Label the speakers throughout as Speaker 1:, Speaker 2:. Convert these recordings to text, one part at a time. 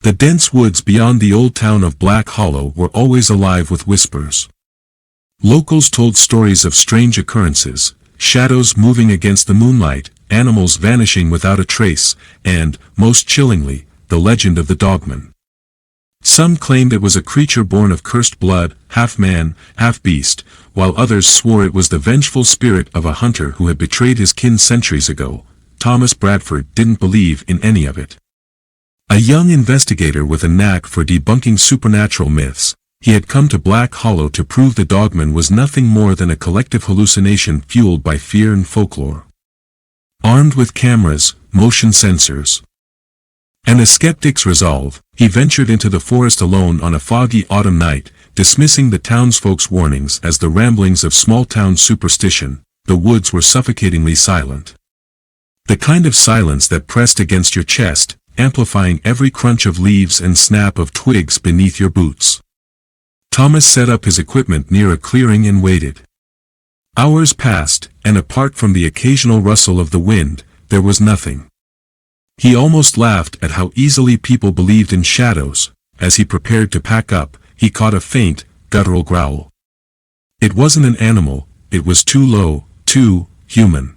Speaker 1: The dense woods beyond the old town of Black Hollow were always alive with whispers. Locals told stories of strange occurrences, shadows moving against the moonlight, animals vanishing without a trace, and, most chillingly, the legend of the Dogman. Some claimed it was a creature born of cursed blood, half man, half beast, while others swore it was the vengeful spirit of a hunter who had betrayed his kin centuries ago. Thomas Bradford didn't believe in any of it. A young investigator with a knack for debunking supernatural myths, he had come to Black Hollow to prove the Dogman was nothing more than a collective hallucination fueled by fear and folklore. Armed with cameras, motion sensors, and a skeptic's resolve, he ventured into the forest alone on a foggy autumn night, dismissing the townsfolk's warnings as the ramblings of small-town superstition. The woods were suffocatingly silent. The kind of silence that pressed against your chest, amplifying every crunch of leaves and snap of twigs beneath your boots. Thomas set up his equipment near a clearing and waited. Hours passed, and apart from the occasional rustle of the wind, there was nothing. He almost laughed at how easily people believed in shadows. As he prepared to pack up, he caught a faint, guttural growl. It wasn't an animal, it was too low, too human.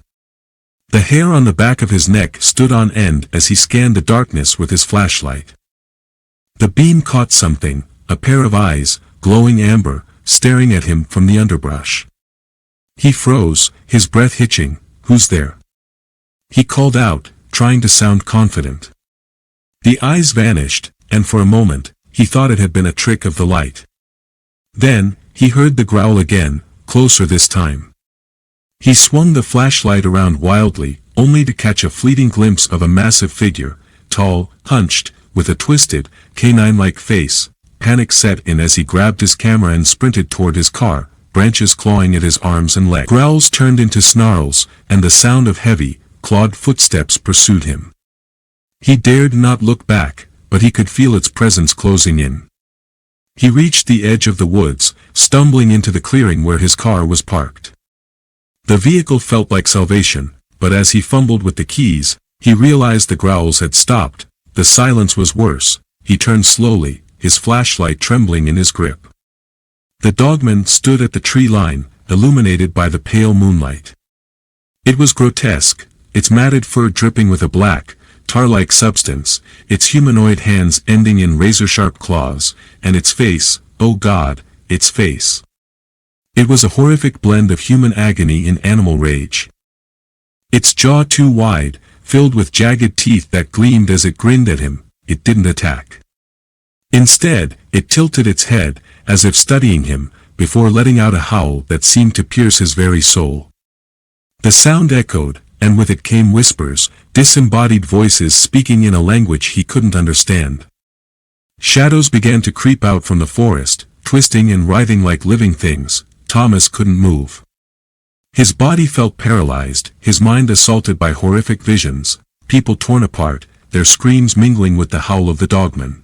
Speaker 1: The hair on the back of his neck stood on end as he scanned the darkness with his flashlight. The beam caught something, a pair of eyes, glowing amber, staring at him from the underbrush. He froze, his breath hitching. "Who's there?" he called out, trying to sound confident. The eyes vanished, and for a moment, he thought it had been a trick of the light. Then, he heard the growl again, closer this time. He swung the flashlight around wildly, only to catch a fleeting glimpse of a massive figure, tall, hunched, with a twisted, canine-like face. Panic set in as he grabbed his camera and sprinted toward his car, branches clawing at his arms and legs. Growls turned into snarls, and the sound of heavy, clawed footsteps pursued him. He dared not look back, but he could feel its presence closing in. He reached the edge of the woods, stumbling into the clearing where his car was parked. The vehicle felt like salvation, but as he fumbled with the keys, he realized the growls had stopped. The silence was worse. He turned slowly, his flashlight trembling in his grip. The Dogman stood at the tree line, illuminated by the pale moonlight. It was grotesque, its matted fur dripping with a black, tar-like substance, its humanoid hands ending in razor-sharp claws, and its face, oh God, its face. It was a horrific blend of human agony and animal rage. Its jaw too wide, filled with jagged teeth that gleamed as it grinned at him, it didn't attack. Instead, it tilted its head, as if studying him, before letting out a howl that seemed to pierce his very soul. The sound echoed, and with it came whispers, disembodied voices speaking in a language he couldn't understand. Shadows began to creep out from the forest, twisting and writhing like living things. Thomas couldn't move. His body felt paralyzed, his mind assaulted by horrific visions, people torn apart, their screams mingling with the howl of the Dogman.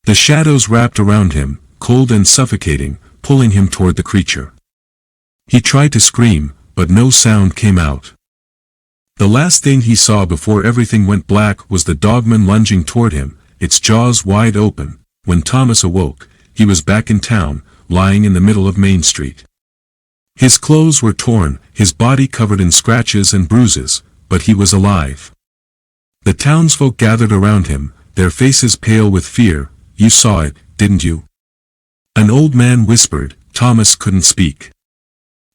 Speaker 1: The shadows wrapped around him, cold and suffocating, pulling him toward the creature. He tried to scream, but no sound came out. The last thing he saw before everything went black was the Dogman lunging toward him, its jaws wide open. When Thomas awoke, he was back in town, lying in the middle of Main Street. His clothes were torn, his body covered in scratches and bruises, but he was alive. The townsfolk gathered around him, their faces pale with fear. "You saw it, didn't you?" an old man whispered. Thomas couldn't speak.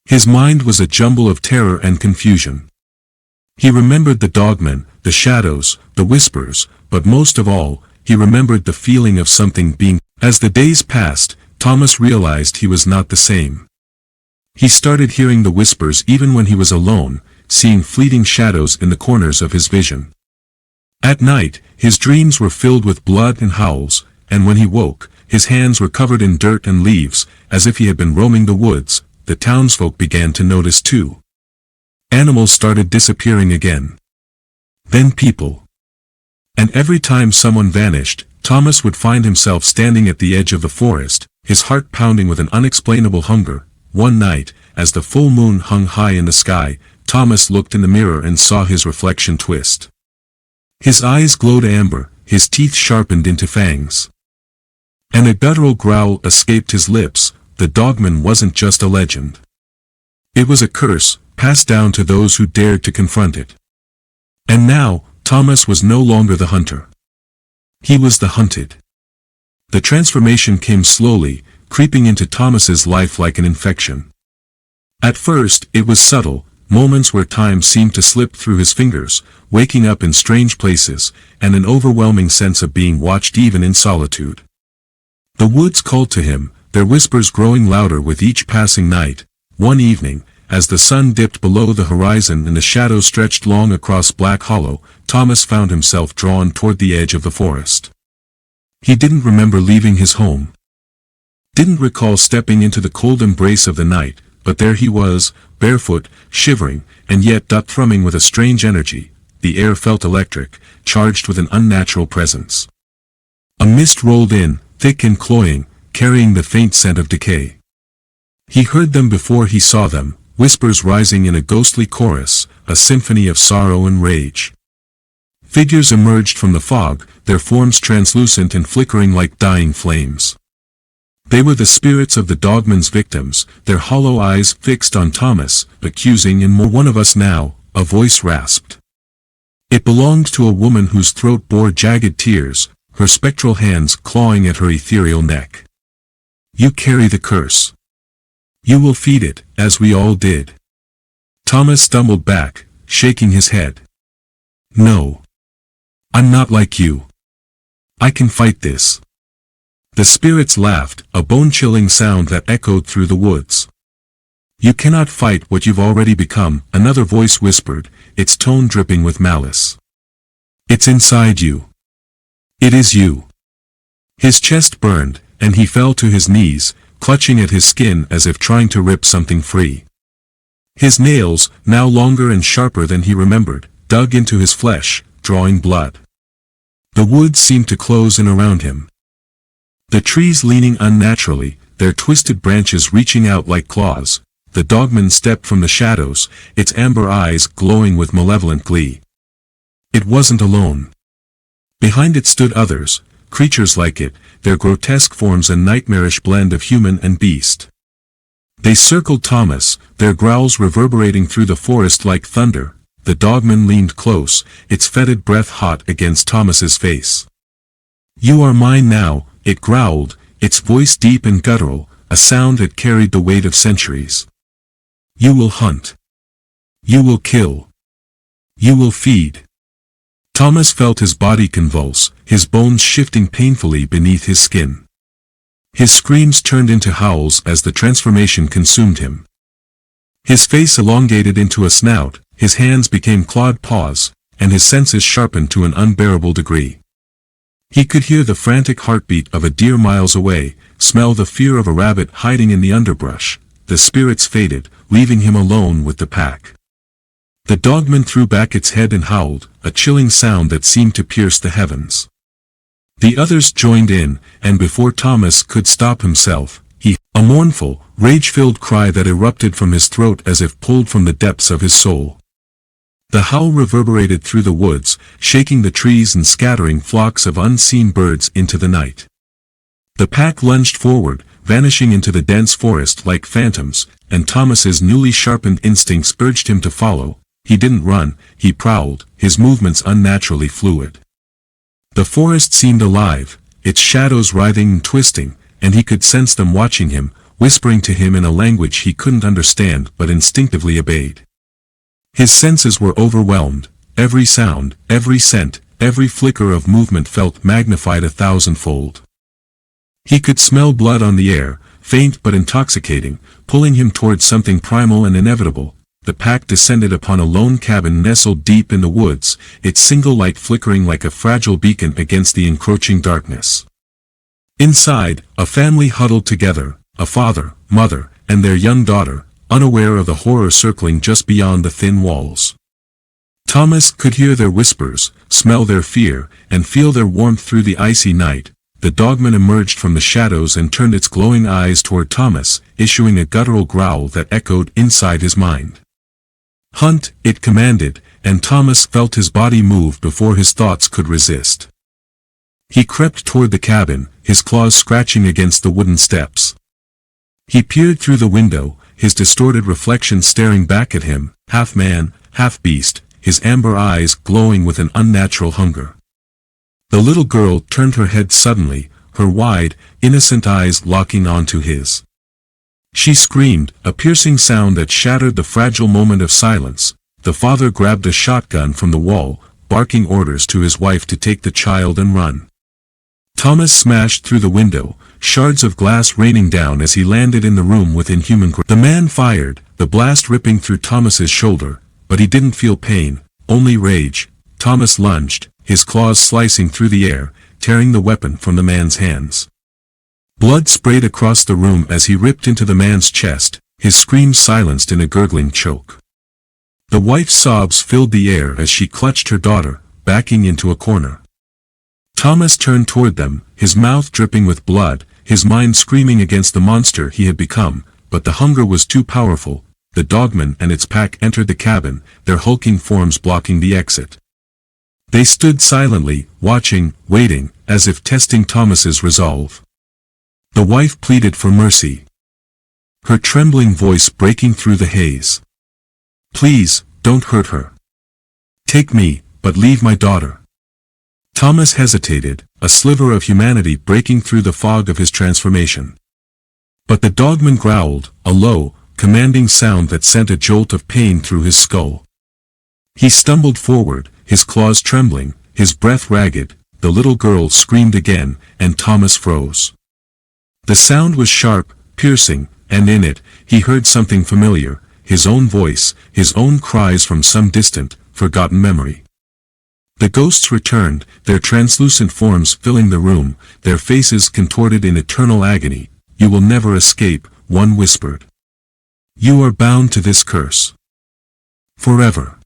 Speaker 1: His mind was a jumble of terror and confusion. He remembered the Dogman, the shadows, the whispers, but most of all, he remembered the feeling of something being. As the days passed, Thomas realized he was not the same. He started hearing the whispers even when he was alone, seeing fleeting shadows in the corners of his vision. At night, his dreams were filled with blood and howls, and when he woke, his hands were covered in dirt and leaves, as if he had been roaming the woods. The townsfolk began to notice too. Animals started disappearing again. Then people. And every time someone vanished, Thomas would find himself standing at the edge of the forest, his heart pounding with an unexplainable hunger. One night, as the full moon hung high in the sky, Thomas looked in the mirror and saw his reflection twist. His eyes glowed amber, his teeth sharpened into fangs. And a guttural growl escaped his lips. The Dogman wasn't just a legend. It was a curse, passed down to those who dared to confront it. And now, Thomas was no longer the hunter. He was the hunted. The transformation came slowly, creeping into Thomas's life like an infection. At first, it was subtle, moments where time seemed to slip through his fingers, waking up in strange places, and an overwhelming sense of being watched even in solitude. The woods called to him, their whispers growing louder with each passing night. One evening, as the sun dipped below the horizon and the shadows stretched long across Black Hollow, Thomas found himself drawn toward the edge of the forest. He didn't remember leaving his home. Didn't recall stepping into the cold embrace of the night, but there he was, barefoot, shivering, and yet thrumming with a strange energy. The air felt electric, charged with an unnatural presence. A mist rolled in, thick and cloying, carrying the faint scent of decay. He heard them before he saw them, whispers rising in a ghostly chorus, a symphony of sorrow and rage. Figures emerged from the fog, their forms translucent and flickering like dying flames. They were the spirits of the Dogman's victims, their hollow eyes fixed on Thomas, accusing and more. "One of us now," a voice rasped. It belonged to a woman whose throat bore jagged tears, her spectral hands clawing at her ethereal neck. "You carry the curse. You will feed it, as we all did." Thomas stumbled back, shaking his head. "No. I'm not like you. I can fight this." The spirits laughed, a bone-chilling sound that echoed through the woods. "You cannot fight what you've already become," another voice whispered, its tone dripping with malice. "It's inside you. It is you." His chest burned, and he fell to his knees, clutching at his skin as if trying to rip something free. His nails, now longer and sharper than he remembered, dug into his flesh, drawing blood. The woods seemed to close in around him. The trees leaning unnaturally, their twisted branches reaching out like claws. The Dogman stepped from the shadows, its amber eyes glowing with malevolent glee. It wasn't alone. Behind it stood others, creatures like it, their grotesque forms a nightmarish blend of human and beast. They circled Thomas, their growls reverberating through the forest like thunder. The Dogman leaned close, its fetid breath hot against Thomas's face. "You are mine now," it growled, its voice deep and guttural, a sound that carried the weight of centuries. "You will hunt. You will kill. You will feed." Thomas felt his body convulse, his bones shifting painfully beneath his skin. His screams turned into howls as the transformation consumed him. His face elongated into a snout, his hands became clawed paws, and his senses sharpened to an unbearable degree. He could hear the frantic heartbeat of a deer miles away, smell the fear of a rabbit hiding in the underbrush. The spirits faded, leaving him alone with the pack. The Dogman threw back its head and howled, a chilling sound that seemed to pierce the heavens. The others joined in, and before Thomas could stop himself, a mournful, rage-filled cry that erupted from his throat as if pulled from the depths of his soul. The howl reverberated through the woods, shaking the trees and scattering flocks of unseen birds into the night. The pack lunged forward, vanishing into the dense forest like phantoms, and Thomas's newly sharpened instincts urged him to follow. He didn't run, he prowled, his movements unnaturally fluid. The forest seemed alive, its shadows writhing and twisting, and he could sense them watching him, whispering to him in a language he couldn't understand but instinctively obeyed. His senses were overwhelmed, every sound, every scent, every flicker of movement felt magnified 1,000-fold. He could smell blood on the air, faint but intoxicating, pulling him towards something primal and inevitable. The pack descended upon a lone cabin nestled deep in the woods, its single light flickering like a fragile beacon against the encroaching darkness. Inside, a family huddled together, a father, mother, and their young daughter, unaware of the horror circling just beyond the thin walls. Thomas could hear their whispers, smell their fear, and feel their warmth through the icy night. The Dogman emerged from the shadows and turned its glowing eyes toward Thomas, issuing a guttural growl that echoed inside his mind. "Hunt," it commanded, and Thomas felt his body move before his thoughts could resist. He crept toward the cabin, his claws scratching against the wooden steps. He peered through the window, his distorted reflection staring back at him, half man, half beast, his amber eyes glowing with an unnatural hunger. The little girl turned her head suddenly, her wide, innocent eyes locking onto his. She screamed, a piercing sound that shattered the fragile moment of silence. The father grabbed a shotgun from the wall, barking orders to his wife to take the child and run. Thomas smashed through the window, shards of glass raining down as he landed in the room with inhuman grip. The man fired, the blast ripping through Thomas's shoulder, but he didn't feel pain, only rage. Thomas lunged, his claws slicing through the air, tearing the weapon from the man's hands. Blood sprayed across the room as he ripped into the man's chest, his screams silenced in a gurgling choke. The wife's sobs filled the air as she clutched her daughter, backing into a corner. Thomas turned toward them, his mouth dripping with blood, his mind screaming against the monster he had become, but the hunger was too powerful. The Dogman and its pack entered the cabin, their hulking forms blocking the exit. They stood silently, watching, waiting, as if testing Thomas's resolve. The wife pleaded for mercy, her trembling voice breaking through the haze. "Please, don't hurt her. Take me, but leave my daughter." Thomas hesitated, a sliver of humanity breaking through the fog of his transformation. But the Dogman growled, a low, commanding sound that sent a jolt of pain through his skull. He stumbled forward, his claws trembling, his breath ragged. The little girl screamed again, and Thomas froze. The sound was sharp, piercing, and in it, he heard something familiar, his own voice, his own cries from some distant, forgotten memory. The ghosts returned, their translucent forms filling the room, their faces contorted in eternal agony. "You will never escape," one whispered. "You are bound to this curse. Forever."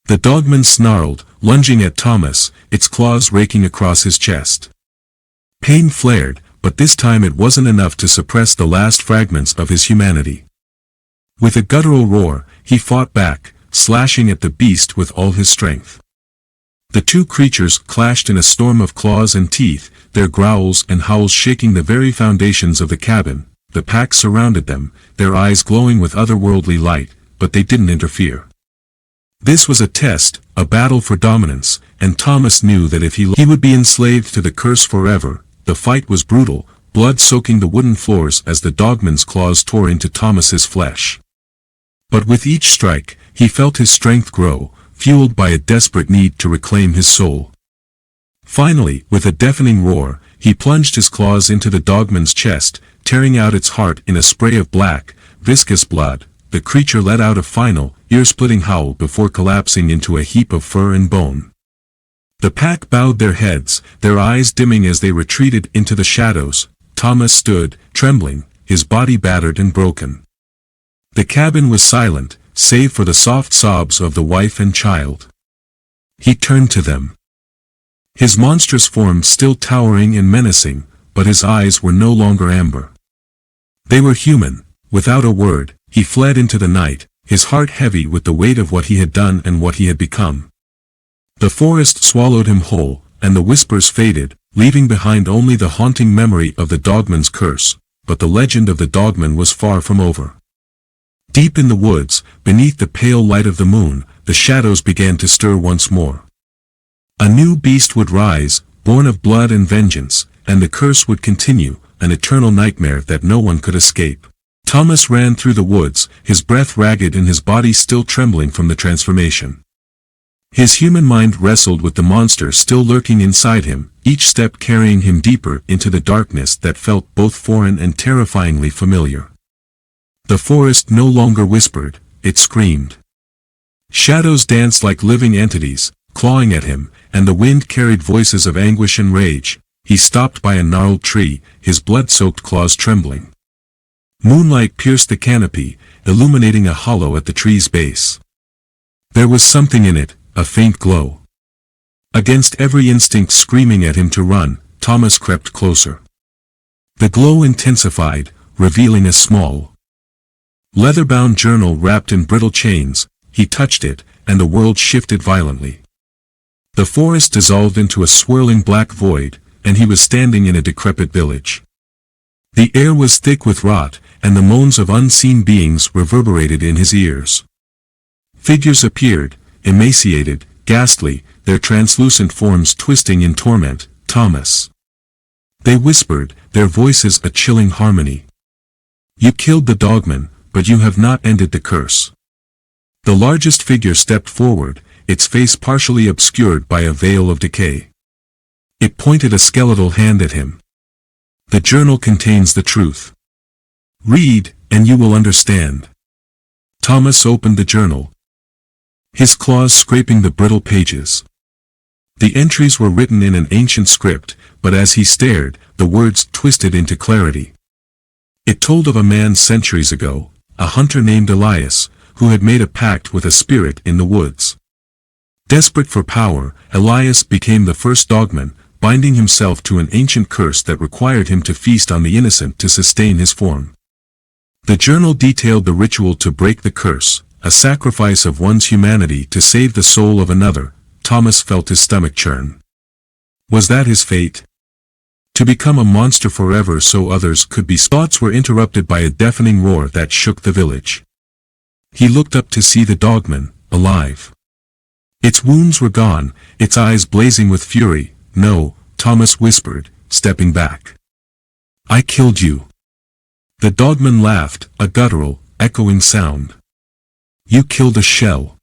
Speaker 1: The Dogman snarled, lunging at Thomas, its claws raking across his chest. Pain flared, but this time it wasn't enough to suppress the last fragments of his humanity. With a guttural roar, he fought back, slashing at the beast with all his strength. The two creatures clashed in a storm of claws and teeth, their growls and howls shaking the very foundations of the cabin. The pack surrounded them, their eyes glowing with otherworldly light, but they didn't interfere. This was a test, a battle for dominance, and Thomas knew that if he would be enslaved to the curse forever. The fight was brutal, blood soaking the wooden floors as the Dogman's claws tore into Thomas's flesh. But with each strike, he felt his strength grow, fueled by a desperate need to reclaim his soul. Finally, with a deafening roar, he plunged his claws into the Dogman's chest, tearing out its heart in a spray of black, viscous blood. The creature let out a final, ear-splitting howl before collapsing into a heap of fur and bone. The pack bowed their heads, their eyes dimming as they retreated into the shadows. Thomas stood, trembling, his body battered and broken. The cabin was silent, save for the soft sobs of the wife and child. He turned to them. His monstrous form still towering and menacing, but his eyes were no longer amber. They were human. Without a word, he fled into the night, his heart heavy with the weight of what he had done and what he had become. The forest swallowed him whole, and the whispers faded, leaving behind only the haunting memory of the Dogman's curse. But the legend of the Dogman was far from over. Deep in the woods, beneath the pale light of the moon, the shadows began to stir once more. A new beast would rise, born of blood and vengeance, and the curse would continue, an eternal nightmare that no one could escape. Thomas ran through the woods, his breath ragged and his body still trembling from the transformation. His human mind wrestled with the monster still lurking inside him, each step carrying him deeper into the darkness that felt both foreign and terrifyingly familiar. The forest no longer whispered, it screamed. Shadows danced like living entities, clawing at him, and the wind carried voices of anguish and rage. He stopped by a gnarled tree, his blood-soaked claws trembling. Moonlight pierced the canopy, illuminating a hollow at the tree's base. There was something in it, a faint glow. Against every instinct screaming at him to run, Thomas crept closer. The glow intensified, revealing a small, leather-bound journal wrapped in brittle chains. He touched it, and the world shifted violently. The forest dissolved into a swirling black void, and he was standing in a decrepit village. The air was thick with rot, and the moans of unseen beings reverberated in his ears. Figures appeared, emaciated, ghastly, their translucent forms twisting in torment. Thomas. They whispered, their voices a chilling harmony. You killed the Dogman, but you have not ended the curse. The largest figure stepped forward, its face partially obscured by a veil of decay. It pointed a skeletal hand at him. The journal contains the truth. Read, and you will understand. Thomas opened the journal, his claws scraping the brittle pages. The entries were written in an ancient script, but as he stared, the words twisted into clarity. It told of a man centuries ago, a hunter named Elias, who had made a pact with a spirit in the woods. Desperate for power, Elias became the first Dogman, binding himself to an ancient curse that required him to feast on the innocent to sustain his form. The journal detailed the ritual to break the curse, a sacrifice of one's humanity to save the soul of another. Thomas felt his stomach churn. Was that his fate? To become a monster forever so others could be. Thoughts were interrupted by a deafening roar that shook the village. He looked up to see the Dogman, alive. Its wounds were gone, its eyes blazing with fury. No, Thomas whispered, stepping back. I killed you. The Dogman laughed, a guttural, echoing sound. You killed a shell.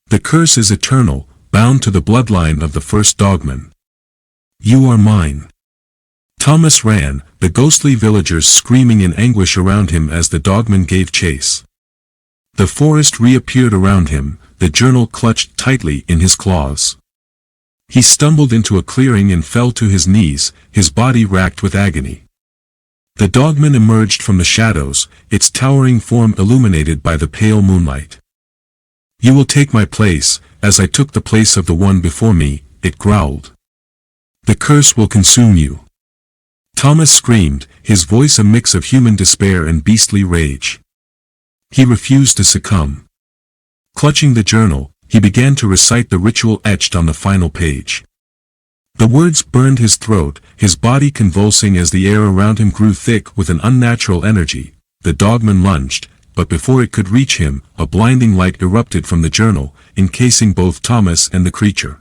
Speaker 1: The curse is eternal, bound to the bloodline of the first Dogman. You are mine. Thomas ran, the ghostly villagers screaming in anguish around him as the Dogman gave chase. The forest reappeared around him, the journal clutched tightly in his claws. He stumbled into a clearing and fell to his knees, his body racked with agony. The Dogman emerged from the shadows, its towering form illuminated by the pale moonlight. You will take my place, as I took the place of the one before me, it growled. The curse will consume you. Thomas screamed, his voice a mix of human despair and beastly rage. He refused to succumb. Clutching the journal, he began to recite the ritual etched on the final page. The words burned his throat, his body convulsing as the air around him grew thick with an unnatural energy. The Dogman lunged, but before it could reach him, a blinding light erupted from the journal, encasing both Thomas and the creature.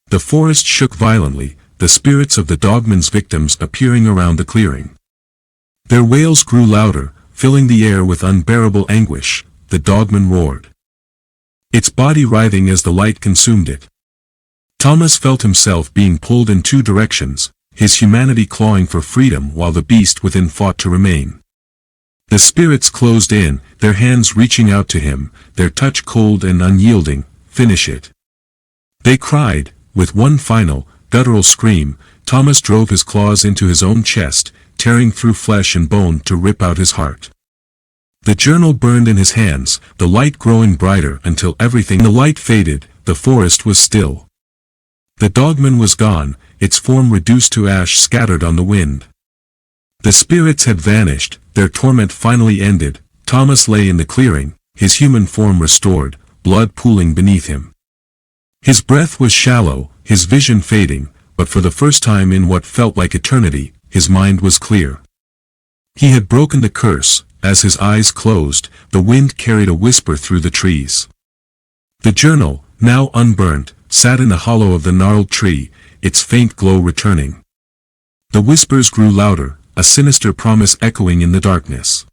Speaker 1: The forest shook violently, the spirits of the Dogman's victims appearing around the clearing. Their wails grew louder, filling the air with unbearable anguish. The Dogman roared, its body writhing as the light consumed it. Thomas felt himself being pulled in two directions, his humanity clawing for freedom while the beast within fought to remain. The spirits closed in, their hands reaching out to him, their touch cold and unyielding. Finish it. They cried. With one final, guttural scream, Thomas drove his claws into his own chest, tearing through flesh and bone to rip out his heart. The journal burned in his hands, the light growing brighter until everything in the light faded. The forest was still. The Dogman was gone, its form reduced to ash scattered on the wind. The spirits had vanished, their torment finally ended. Thomas lay in the clearing, his human form restored, blood pooling beneath him. His breath was shallow, his vision fading, but for the first time in what felt like eternity, his mind was clear. He had broken the curse. As his eyes closed, the wind carried a whisper through the trees. The journal, now unburnt, sat in the hollow of the gnarled tree, its faint glow returning. The whispers grew louder, a sinister promise echoing in the darkness.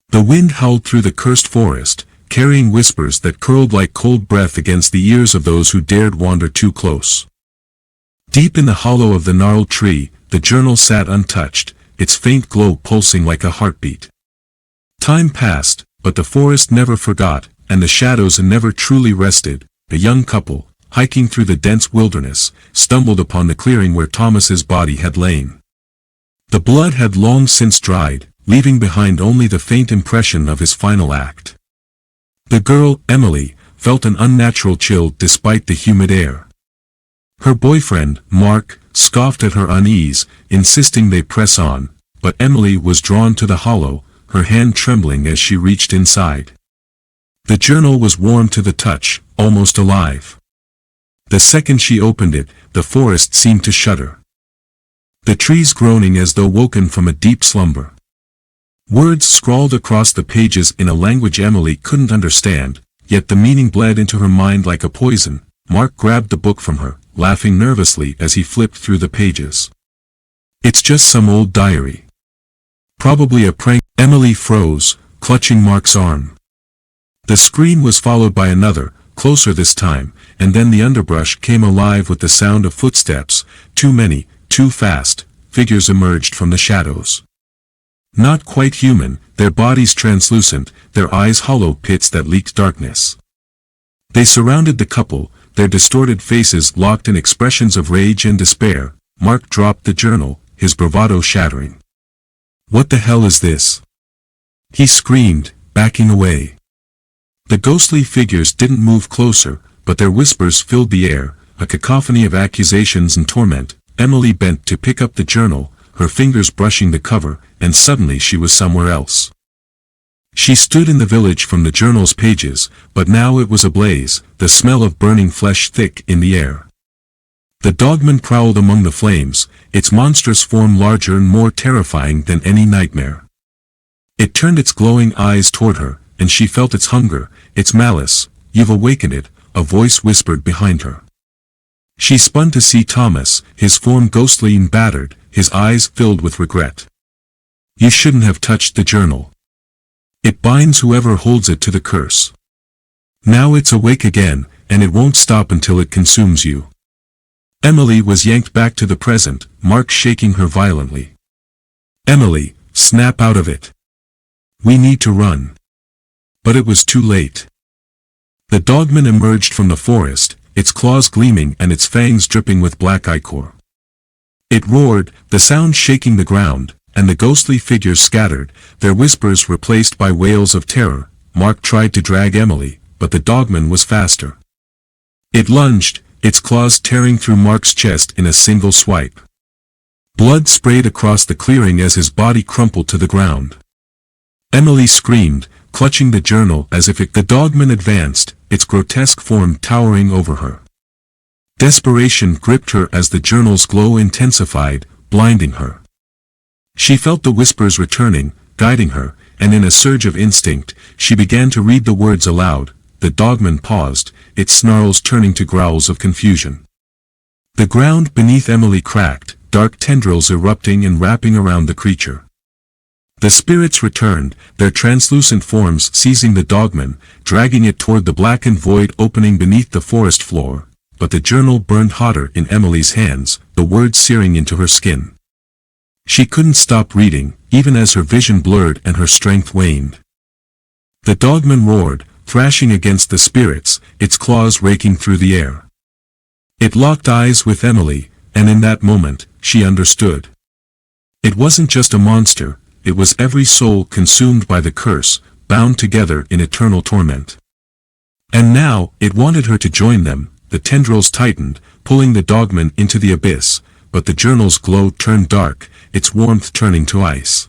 Speaker 1: The wind howled through the cursed forest, carrying whispers that curled like cold breath against the ears of those who dared wander too close. Deep in the hollow of the gnarled tree, the journal sat untouched, its faint glow pulsing like a heartbeat. Time passed, but the forest never forgot, and the shadows never truly rested. The young couple, hiking through the dense wilderness, stumbled upon the clearing where Thomas's body had lain. The blood had long since dried, leaving behind only the faint impression of his final act. The girl, Emily, felt an unnatural chill despite the humid air. Her boyfriend, Mark, scoffed at her unease, insisting they press on, but Emily was drawn to the hollow, her hand trembling as she reached inside. The journal was warm to the touch, almost alive. The second she opened it, the forest seemed to shudder. The trees groaning as though woken from a deep slumber. Words scrawled across the pages in a language Emily couldn't understand, yet the meaning bled into her mind like a poison. Mark grabbed the book from her, laughing nervously as he flipped through the pages. It's just some old diary. Probably a prank. Emily froze, clutching Mark's arm. The scream was followed by another, closer this time, and then the underbrush came alive with the sound of footsteps. Too many, too fast, figures emerged from the shadows. Not quite human, their bodies translucent, their eyes hollow pits that leaked darkness. They surrounded the couple, their distorted faces locked in expressions of rage and despair. Mark dropped the journal, his bravado shattering. "What the hell is this?" he screamed, backing away. The ghostly figures didn't move closer, but their whispers filled the air, a cacophony of accusations and torment. Emily bent to pick up the journal, her fingers brushing the cover, and suddenly she was somewhere else. She stood in the village from the journal's pages, but now it was ablaze, the smell of burning flesh thick in the air. The Dogman prowled among the flames, its monstrous form larger and more terrifying than any nightmare. It turned its glowing eyes toward her, and she felt its hunger, its malice. "You've awakened it," a voice whispered behind her. She spun to see Thomas, his form ghostly and battered, his eyes filled with regret. "You shouldn't have touched the journal. It binds whoever holds it to the curse. Now it's awake again, and it won't stop until it consumes you." Emily was yanked back to the present, Mark shaking her violently. "Emily, snap out of it. We need to run." But it was too late. The Dogman emerged from the forest, its claws gleaming and its fangs dripping with black ichor. It roared, the sound shaking the ground, and the ghostly figures scattered, their whispers replaced by wails of terror. Mark tried to drag Emily, but the Dogman was faster. It lunged, its claws tearing through Mark's chest in a single swipe. Blood sprayed across the clearing as his body crumpled to the ground. Emily screamed, clutching the journal as if the Dogman advanced, its grotesque form towering over her. Desperation gripped her as the journal's glow intensified, blinding her. She felt the whispers returning, guiding her, and in a surge of instinct, she began to read the words aloud. The Dogman paused, its snarls turning to growls of confusion. The ground beneath Emily cracked, dark tendrils erupting and wrapping around the creature. The spirits returned, their translucent forms seizing the Dogman, dragging it toward the blackened void opening beneath the forest floor. But the journal burned hotter in Emily's hands, the words searing into her skin. She couldn't stop reading, even as her vision blurred and her strength waned. The Dogman roared, thrashing against the spirits, its claws raking through the air. It locked eyes with Emily, and in that moment, she understood. It wasn't just a monster, it was every soul consumed by the curse, bound together in eternal torment. And now, it wanted her to join them. The tendrils tightened, pulling the Dogman into the abyss, but the journal's glow turned dark, its warmth turning to ice.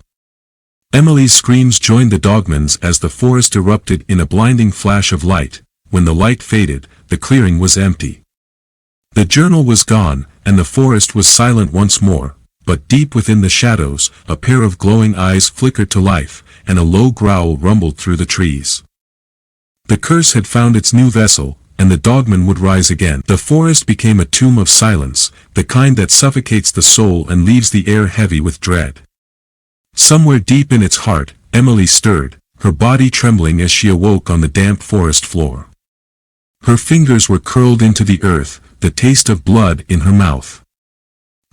Speaker 1: Emily's screams joined the Dogman's as the forest erupted in a blinding flash of light. When the light faded, the clearing was empty. The journal was gone, and the forest was silent once more, but deep within the shadows, a pair of glowing eyes flickered to life, and a low growl rumbled through the trees. The curse had found its new vessel, and the Dogman would rise again. The forest became a tomb of silence, the kind that suffocates the soul and leaves the air heavy with dread. Somewhere deep in its heart, Emily stirred, her body trembling as she awoke on the damp forest floor. Her fingers were curled into the earth, the taste of blood in her mouth.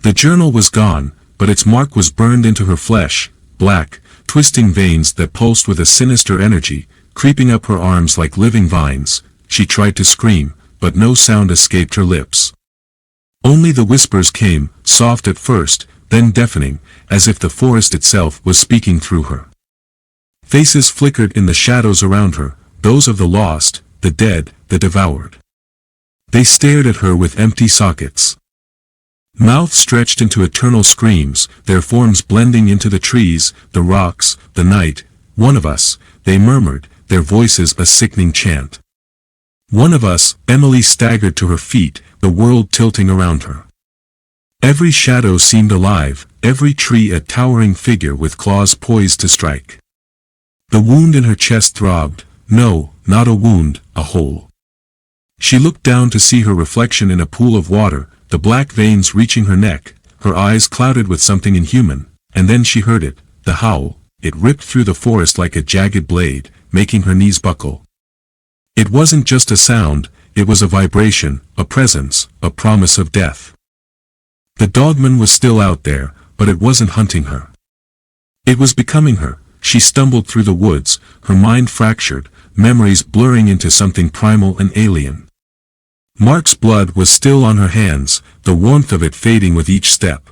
Speaker 1: The journal was gone, but its mark was burned into her flesh, black, twisting veins that pulsed with a sinister energy, creeping up her arms like living vines. She tried to scream, but no sound escaped her lips. Only the whispers came, soft at first, then deafening, as if the forest itself was speaking through her. Faces flickered in the shadows around her, those of the lost, the dead, the devoured. They stared at her with empty sockets. Mouths stretched into eternal screams, their forms blending into the trees, the rocks, the night. "One of us," they murmured, their voices a sickening chant. One of us, Emily staggered to her feet, the world tilting around her. Every shadow seemed alive, every tree a towering figure with claws poised to strike. The wound in her chest throbbed. No, not a wound, a hole. She looked down to see her reflection in a pool of water, the black veins reaching her neck, her eyes clouded with something inhuman, and then she heard it, the howl. It ripped through the forest like a jagged blade, making her knees buckle. It wasn't just a sound, it was a vibration, a presence, a promise of death. The Dogman was still out there, but it wasn't hunting her. It was becoming her. She stumbled through the woods, her mind fractured, memories blurring into something primal and alien. Mark's blood was still on her hands, the warmth of it fading with each step.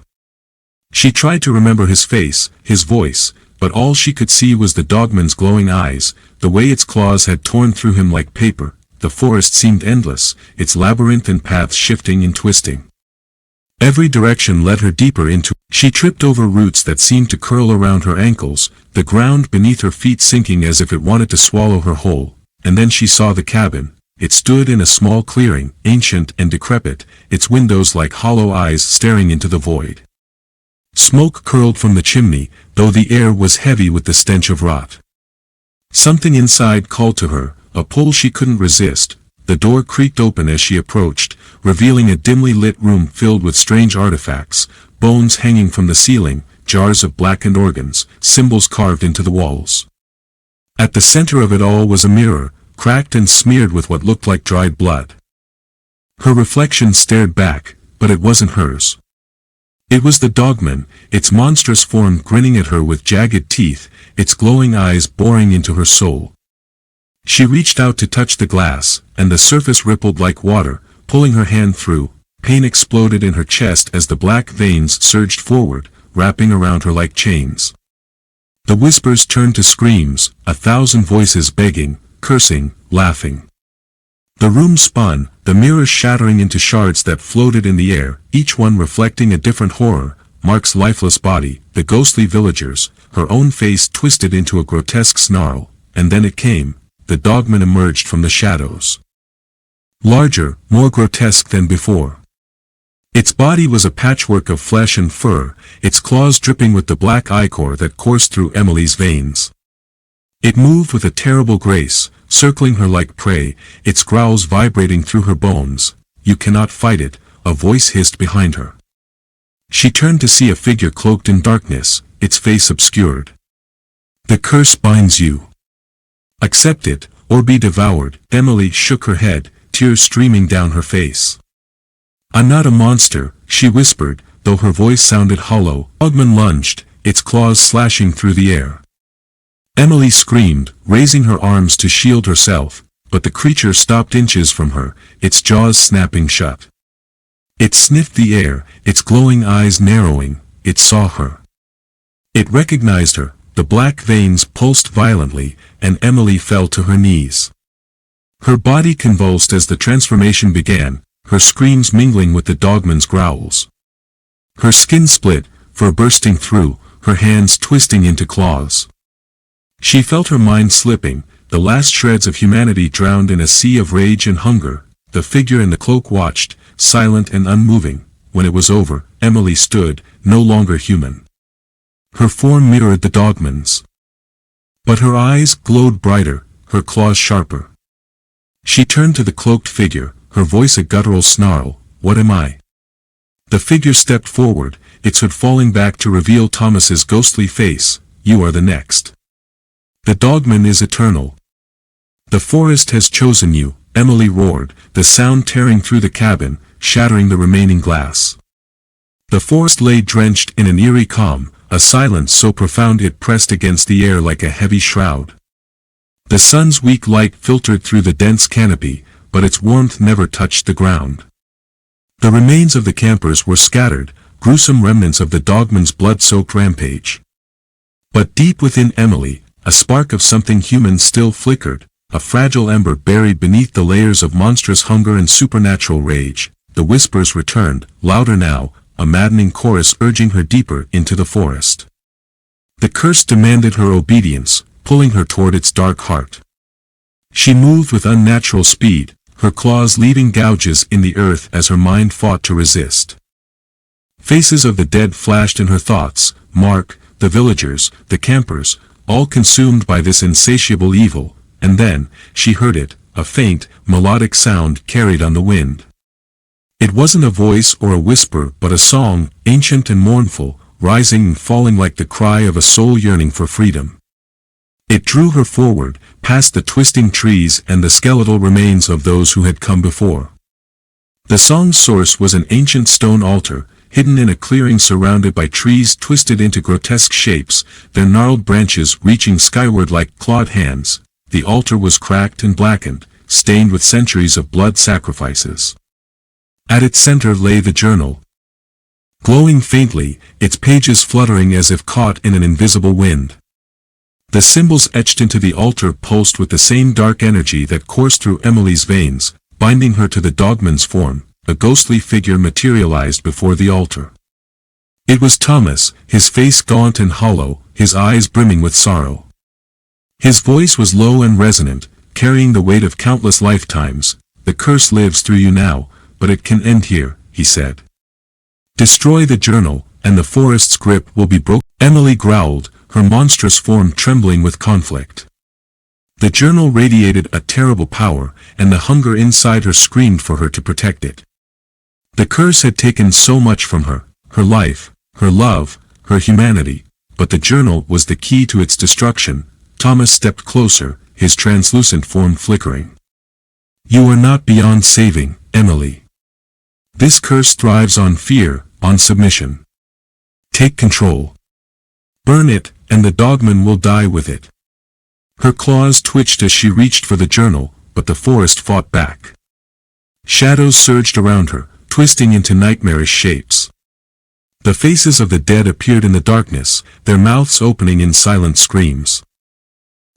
Speaker 1: She tried to remember his face, his voice, but all she could see was the Dogman's glowing eyes, the way its claws had torn through him like paper. The forest seemed endless, its labyrinthine paths shifting and twisting. Every direction led her deeper into. She tripped over roots that seemed to curl around her ankles, the ground beneath her feet sinking as if it wanted to swallow her whole, and then she saw the cabin. It stood in a small clearing, ancient and decrepit, its windows like hollow eyes staring into the void. Smoke curled from the chimney, though the air was heavy with the stench of rot. Something inside called to her, a pull she couldn't resist. The door creaked open as she approached, revealing a dimly lit room filled with strange artifacts, bones hanging from the ceiling, jars of blackened organs, symbols carved into the walls. At the center of it all was a mirror, cracked and smeared with what looked like dried blood. Her reflection stared back, but it wasn't hers. It was the Dogman, its monstrous form grinning at her with jagged teeth, its glowing eyes boring into her soul. She reached out to touch the glass, and the surface rippled like water, pulling her hand through. Pain exploded in her chest as the black veins surged forward, wrapping around her like chains. The whispers turned to screams, 1,000 voices begging, cursing, laughing. The room spun, the mirrors shattering into shards that floated in the air, each one reflecting a different horror. Mark's lifeless body, the ghostly villagers, her own face twisted into a grotesque snarl, and then it came. The Dogman emerged from the shadows. Larger, more grotesque than before. Its body was a patchwork of flesh and fur, its claws dripping with the black ichor that coursed through Emily's veins. It moved with a terrible grace, circling her like prey, its growls vibrating through her bones. "You cannot fight it," a voice hissed behind her. She turned to see a figure cloaked in darkness, its face obscured. "The curse binds you. Accept it, or be devoured." Emily shook her head, tears streaming down her face. "I'm not a monster," she whispered, though her voice sounded hollow. Dogman lunged, its claws slashing through the air. Emily screamed, raising her arms to shield herself, but the creature stopped inches from her, its jaws snapping shut. It sniffed the air, its glowing eyes narrowing. It saw her. It recognized her. The black veins pulsed violently, and Emily fell to her knees. Her body convulsed as the transformation began, her screams mingling with the Dogman's growls. Her skin split, fur bursting through, her hands twisting into claws. She felt her mind slipping, the last shreds of humanity drowned in a sea of rage and hunger. The figure in the cloak watched, silent and unmoving. When it was over, Emily stood, no longer human. Her form mirrored the Dogman's. But her eyes glowed brighter, her claws sharper. She turned to the cloaked figure, her voice a guttural snarl. "What am I?" The figure stepped forward, its hood falling back to reveal Thomas's ghostly face. "You are the next. The Dogman is eternal. The forest has chosen you," Emily roared, the sound tearing through the cabin, shattering the remaining glass. The forest lay drenched in an eerie calm, a silence so profound it pressed against the air like a heavy shroud. The sun's weak light filtered through the dense canopy, but its warmth never touched the ground. The remains of the campers were scattered, gruesome remnants of the Dogman's blood-soaked rampage. But deep within Emily, a spark of something human still flickered, a fragile ember buried beneath the layers of monstrous hunger and supernatural rage. The whispers returned, louder now, a maddening chorus urging her deeper into the forest. The curse demanded her obedience, pulling her toward its dark heart. She moved with unnatural speed, her claws leaving gouges in the earth as her mind fought to resist. Faces of the dead flashed in her thoughts, Mark, the villagers, the campers, all consumed by this insatiable evil, and then, she heard it, a faint, melodic sound carried on the wind. It wasn't a voice or a whisper but a song, ancient and mournful, rising and falling like the cry of a soul yearning for freedom. It drew her forward, past the twisting trees and the skeletal remains of those who had come before. The song's source was an ancient stone altar, hidden in a clearing surrounded by trees twisted into grotesque shapes, their gnarled branches reaching skyward like clawed hands. The altar was cracked and blackened, stained with centuries of blood sacrifices. At its center lay the journal, glowing faintly, its pages fluttering as if caught in an invisible wind. The symbols etched into the altar pulsed with the same dark energy that coursed through Emily's veins, binding her to the Dogman's form. A ghostly figure materialized before the altar. It was Thomas, his face gaunt and hollow, his eyes brimming with sorrow. His voice was low and resonant, carrying the weight of countless lifetimes. The curse lives through you now, but it can end here, he said. Destroy the journal, and the forest's grip will be broken. Emily growled, her monstrous form trembling with conflict. The journal radiated a terrible power, and the hunger inside her screamed for her to protect it. The curse had taken so much from her, her life, her love, her humanity, but the journal was the key to its destruction. Thomas stepped closer, his translucent form flickering. You are not beyond saving, Emily. This curse thrives on fear, on submission. Take control. Burn it, and the Dogman will die with it. Her claws twitched as she reached for the journal, but the forest fought back. Shadows surged around her, twisting into nightmarish shapes. The faces of the dead appeared in the darkness, their mouths opening in silent screams.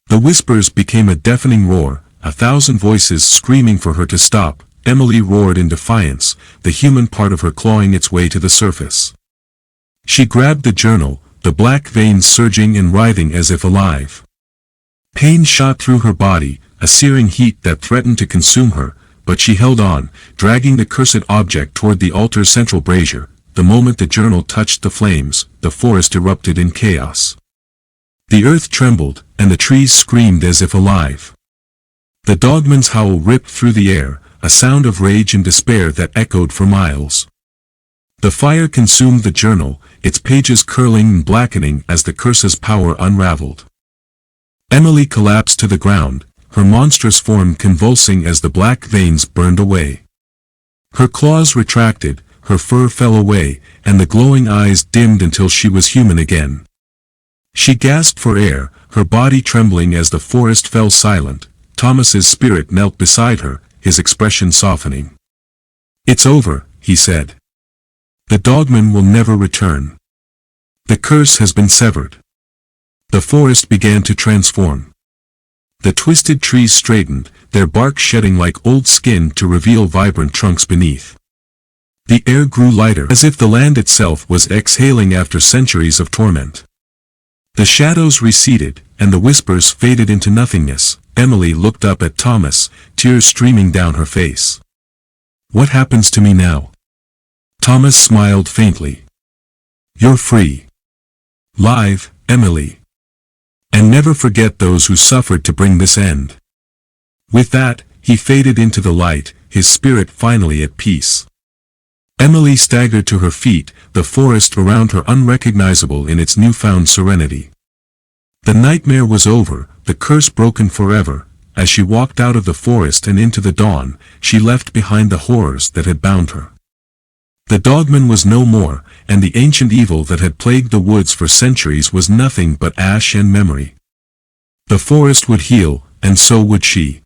Speaker 1: The whispers became a deafening roar, 1,000 voices screaming for her to stop. Emily roared in defiance, the human part of her clawing its way to the surface. She grabbed the journal, the black veins surging and writhing as if alive. Pain shot through her body, a searing heat that threatened to consume her, but she held on, dragging the cursed object toward the altar's central brazier. The moment the journal touched the flames, the forest erupted in chaos. The earth trembled, and the trees screamed as if alive. The Dogman's howl ripped through the air, a sound of rage and despair that echoed for miles. The fire consumed the journal, its pages curling and blackening as the curse's power unraveled. Emily collapsed to the ground, her monstrous form convulsing as the black veins burned away. Her claws retracted, her fur fell away, and the glowing eyes dimmed until she was human again. She gasped for air, her body trembling as the forest fell silent. Thomas's spirit knelt beside her, his expression softening. It's over, he said. The Dogman will never return. The curse has been severed. The forest began to transform. The twisted trees straightened, their bark shedding like old skin to reveal vibrant trunks beneath. The air grew lighter, as if the land itself was exhaling after centuries of torment. The shadows receded, and the whispers faded into nothingness. Emily looked up at Thomas, tears streaming down her face. What happens to me now? Thomas smiled faintly. You're free. Live, Emily. And never forget those who suffered to bring this end. With that, he faded into the light, his spirit finally at peace. Emily staggered to her feet, the forest around her unrecognizable in its newfound serenity. The nightmare was over, the curse broken forever. As she walked out of the forest and into the dawn, she left behind the horrors that had bound her. The Dogman was no more, and the ancient evil that had plagued the woods for centuries was nothing but ash and memory. The forest would heal, and so would she.